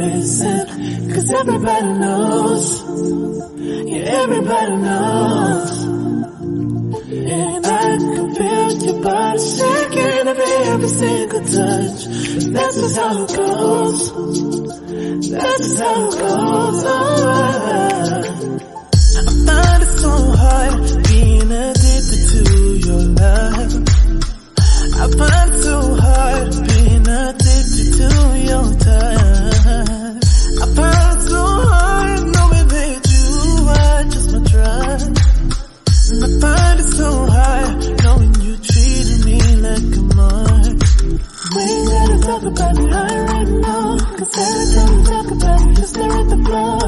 Cause everybody knows, yeah, everybody knows. And I can feel your body shaking every single touch. That's just how it goes. That's just how it goes. I find it so hard being addicted to your love. I find it so hard being addicted to your touch. I find it so hard knowing that you are just my drug. And I find it so hard knowing you treated me like a mark. We ain't gotta talk about it right now, cause every time we talk about it, you stare at the floor.